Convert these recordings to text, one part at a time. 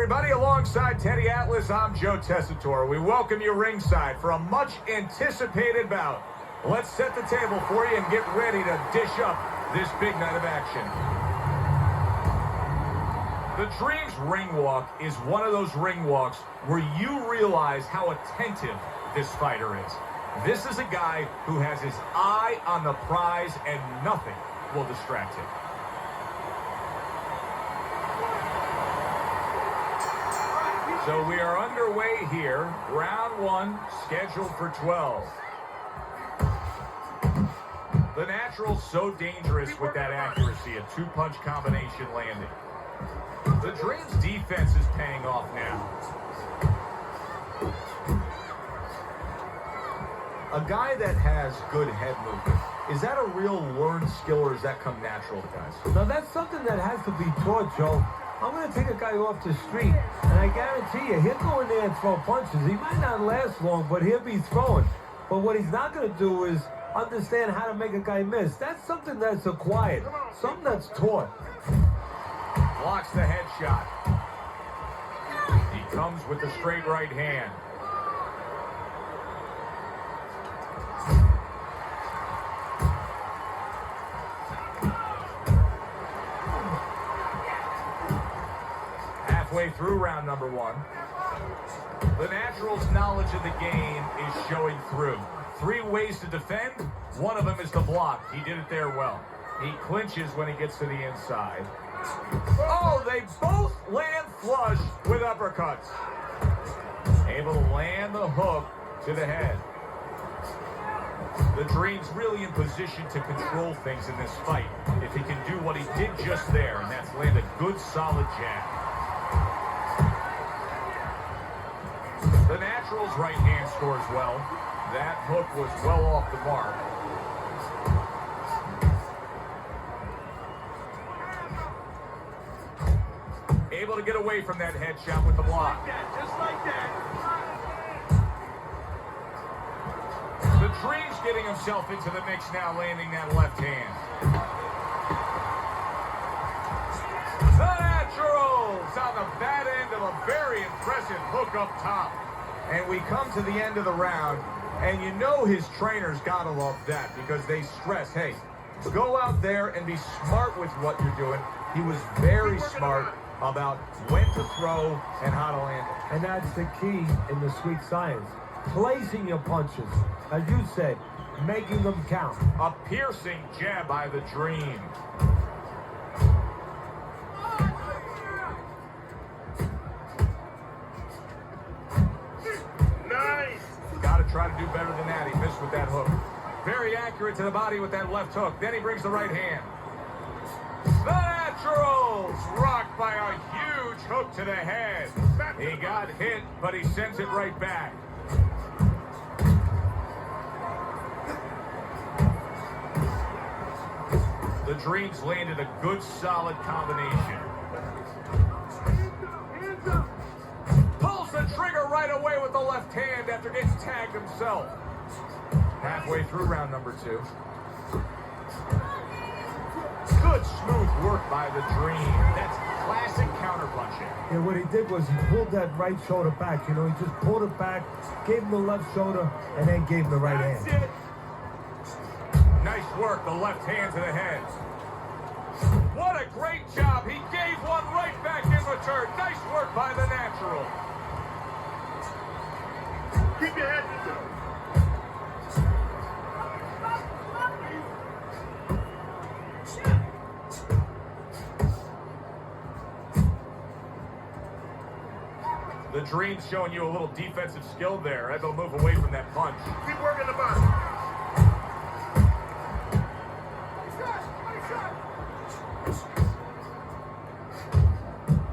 everybody. Alongside Teddy Atlas, I'm Joe Tessitore. We welcome you ringside for a much-anticipated bout. Let's set the table for you and get ready to dish up this big night of action. The Dream's ring walk is one of those ring walks where you realize how attentive this fighter is. This is a guy who has his eye on the prize and nothing will distract him. So we are underway here. Round one, scheduled for 12. The Natural's so dangerous with that accuracy, a two-punch combination landing. The Dream's defense is paying off now. A guy that has good head movement, is that a real learned skill or does that come natural to guys? Now that's something that has to be taught, Joe. I'm going to take a guy off the street, and I guarantee you, he'll go in there and throw punches. He might not last long, but he'll be throwing. But what he's not going to do is understand how to make a guy miss. That's something that's acquired, something that's taught. Blocks the headshot. He comes with the straight right hand. Halfway through round number one. The Natural's knowledge of the game is showing through. 3 ways to defend. One of them is to block. He did it there well. He clinches when he gets to the inside. Oh, they both land flush with uppercuts. Able to land the hook to the head. The Dream's really in position to control things in this fight if he can do what he did just there, and that's land a good solid jab. The Natural's right hand scores well. That hook was well off the mark. Able to get away from that headshot with the block. Just like that. The Dream's getting himself into the mix now, landing that left hand. The Natural's on the bad end of a very impressive hook up top. And we come to the end of the round, and you know his trainers gotta love that because they stress, hey, go out there and be smart with what you're doing. He was very smart about when to throw and how to land it. And that's the key in the sweet science. Placing your punches, as you said, making them count. A piercing jab by the Dream. Nice. Got to try to do better than that. He missed with that hook. Very accurate to the body with that left hook. Then he brings the right hand. The Natural's rocked by a huge hook to the head. He got hit, but he sends it right back. The Dream's landed a good, solid combination. Pulls the trigger right away with the left hand after getting tagged himself. Halfway through round number 2. Good smooth work by the Dream. That's classic counterpunching. Yeah, what he did was he pulled that right shoulder back. You know, he just pulled it back, gave him the left shoulder, and then gave him the right hand. That's it. Nice work, the left hand to the head. What a great job. He gave one right back in return. Nice work by the Natural. Keep your head to it. The Dream's showing you a little defensive skill there. Able to move away from that punch. Keep working the body.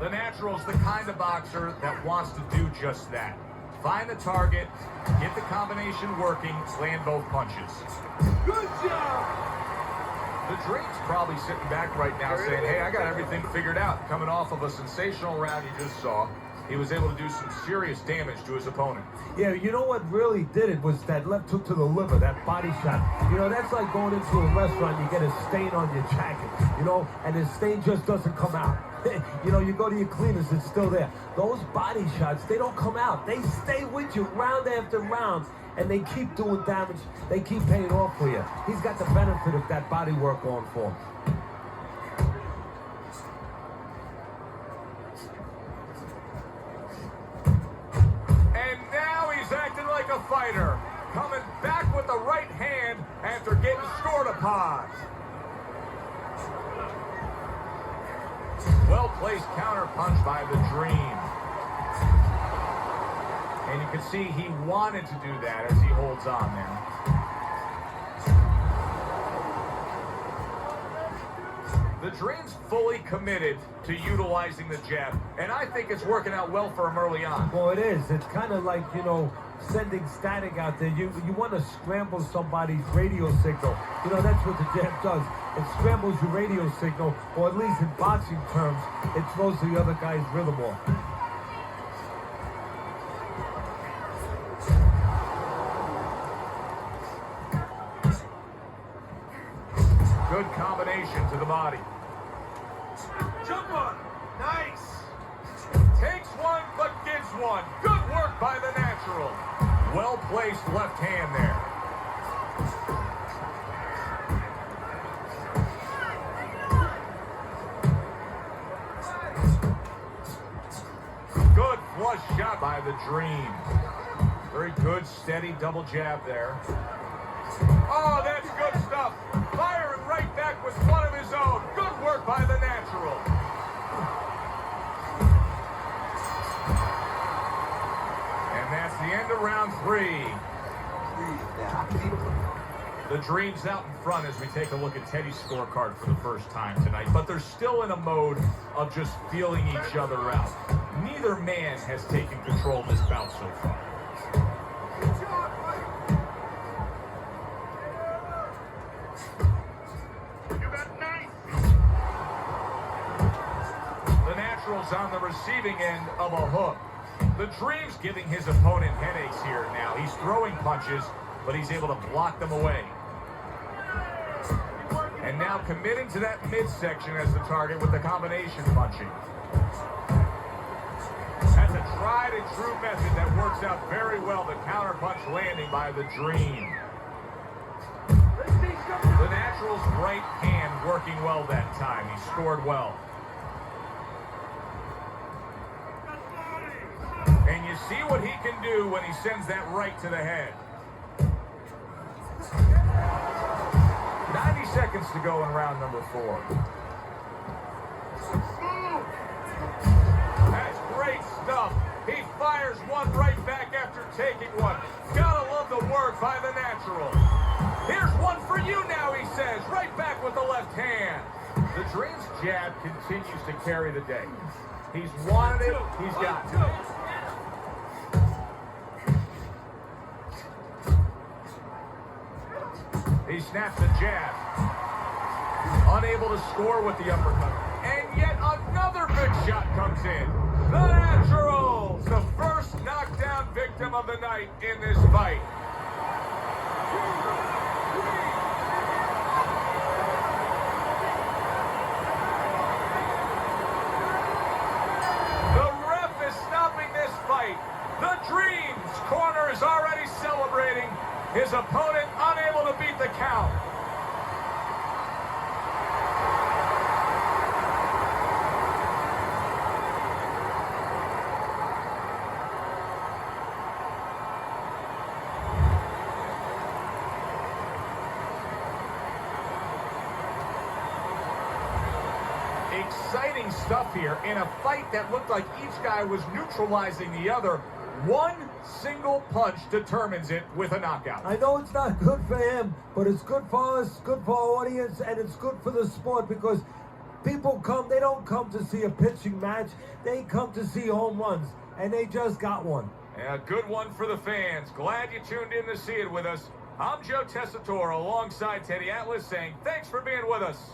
The Natural's the kind of boxer that wants to do just that. Find the target, get the combination working, land both punches. Good job. The Dream's probably sitting back right now saying, hey, I got everything figured out. Coming off of a sensational round you just saw. he was able to do some serious damage to his opponent. Yeah, you know what really did it was that left hook to the liver, that body shot. You know, that's like going into a restaurant, you get a stain on your jacket, you know, and the stain just doesn't come out. You know, you go to your cleaners, it's still there. Those body shots, they don't come out. They stay with you round after round, and they keep doing damage. They keep paying off for you. He's got the benefit of that body work going for him. Like a fighter, coming back with the right hand after getting scored upon. Well-placed counter punch by the Dream. And you can see he wanted to do that as he holds on there. The Dream's fully committed to utilizing the jab, and I think it's working out well for him early on. Well, it is. It's kind of like, you know, sending static out there. You want to scramble somebody's radio signal. You know, that's what the jab does. It scrambles your radio signal, or at least in boxing terms, it throws the other guy's rhythm off. Good combination to the body. Jump on. Nice. Takes one, but gives one. Good work by the natural. Well-placed left hand there. Good flush shot by the Dream. Very good, steady double jab there. Oh, that's good stuff. Firing right back with one of his own. Good work by the natural. And that's the end of round 3. The Dream's out in front as we take a look at Teddy's scorecard for the first time tonight. But they're still in a mode of just feeling each other out. Neither man has taken control of this bout so far. On the receiving end of a hook. The Dream's giving his opponent headaches here now. He's throwing punches, but he's able to block them away. And now committing to that midsection as the target with the combination punching. That's a tried and true method that works out very well. The counter punch landing by the Dream. The Natural's right hand working well that time. He scored well. And you see what he can do when he sends that right to the head. 90 seconds to go in round number 4. That's great stuff. He fires one right back after taking one. Gotta love the work by the Natural. Here's one for you now, he says. Right back with the left hand. The Dream's jab continues to carry the day. He's wanted it, he's got it. He snaps the jab. Unable to score with the uppercut. And yet another big shot comes in. The Naturals, the first knockdown victim of the night in this fight. The ref is stopping this fight. The Dream's corner is already celebrating. His opponent unable to beat the count. Exciting stuff here in a fight that looked like each guy was neutralizing the other. One single punch determines it with a knockout. I know it's not good for him, but it's good for us, good for our audience, and it's good for the sport because people come, they don't come to see a pitching match, they come to see home runs, and they just got one. Yeah, good one for the fans. Glad you tuned in to see it with us. I'm Joe Tessitore alongside Teddy Atlas saying thanks for being with us.